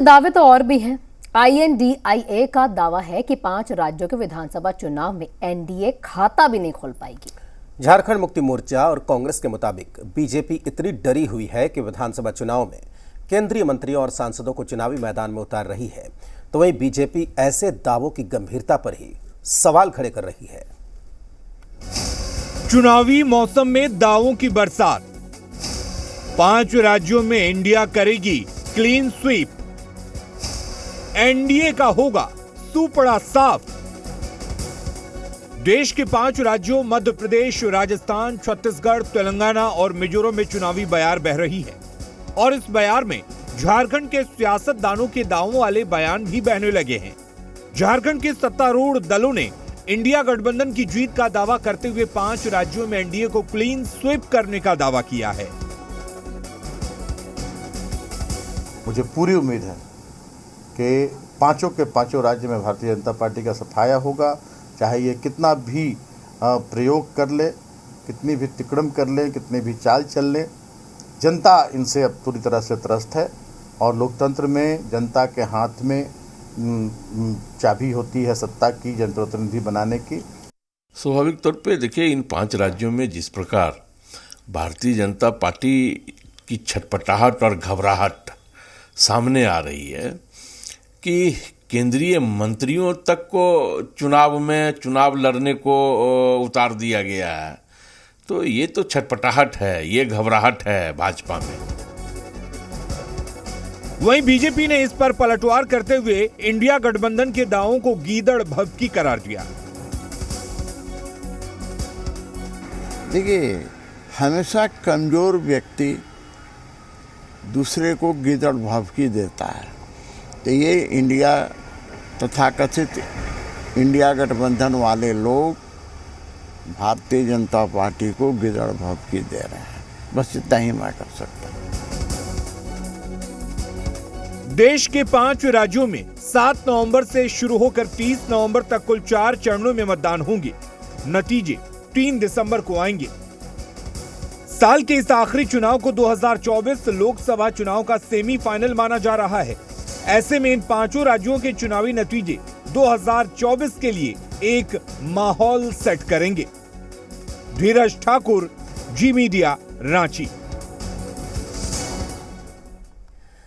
दावे तो और भी हैं। INDIA का दावा है कि 5 राज्यों के विधानसभा चुनाव में NDA खाता भी नहीं खोल पाएगी। झारखंड मुक्ति मोर्चा और कांग्रेस के मुताबिक बीजेपी इतनी डरी हुई है कि विधानसभा चुनाव में केंद्रीय मंत्रियों और सांसदों को चुनावी मैदान में उतार रही है, तो वहीं बीजेपी ऐसे दावों की गंभीरता पर ही सवाल खड़े कर रही है। चुनावी मौसम में दावों की बरसात। 5 राज्यों में इंडिया करेगी क्लीन स्वीप। NDA का होगा सुपड़ा साफ। देश के 5 राज्यों मध्य प्रदेश, राजस्थान, छत्तीसगढ़, तेलंगाना और मिजोरम में चुनावी बयार बह रही है और इस बयार में झारखंड के सियासतदानों के दावों वाले बयान भी बहने लगे हैं। झारखंड के सत्तारूढ़ दलों ने इंडिया गठबंधन की जीत का दावा करते हुए 5 राज्यों में NDA को क्लीन स्वीप करने का दावा किया है। मुझे पूरी उम्मीद है कि पांचों के पांचों राज्य में भारतीय जनता पार्टी का सफाया होगा, चाहे ये कितना भी प्रयोग कर ले, कितनी भी तिकड़म कर ले, कितनी भी चाल चल ले, जनता इनसे अब पूरी तरह से त्रस्त है और लोकतंत्र में जनता के हाथ में चाबी होती है सत्ता की, जनप्रतिनिधि बनाने की। स्वाभाविक तौर पे देखिए, इन 5 राज्यों में जिस प्रकार भारतीय जनता पार्टी की छटपटाहट और घबराहट सामने आ रही है कि केंद्रीय मंत्रियों तक को चुनाव लड़ने को उतार दिया गया है, तो ये तो छटपटाहट है, ये घबराहट है भाजपा में। वहीं बीजेपी ने इस पर पलटवार करते हुए इंडिया गठबंधन के दावों को गीदड़ भभकी करार दिया। देखिए, हमेशा कमजोर व्यक्ति दूसरे को गीदड़ भभकी देता है, तो ये इंडिया तथाकथित इंडिया गठबंधन वाले लोग भारतीय जनता पार्टी को गीदड़ भभकी दे रहे हैं। बस इतना ही मैं कर सकता हूं। देश के 5 राज्यों में 7 नवंबर से शुरू होकर 30 नवंबर तक कुल 4 चरणों में मतदान होंगे। नतीजे 3 दिसंबर को आएंगे। साल के इस आखिरी चुनाव को 2024 लोकसभा चुनाव का सेमीफाइनल माना जा रहा है। ऐसे में इन 5 राज्यों के चुनावी नतीजे 2024 के लिए एक माहौल सेट करेंगे। धीरज ठाकुर, जी मीडिया, रांची।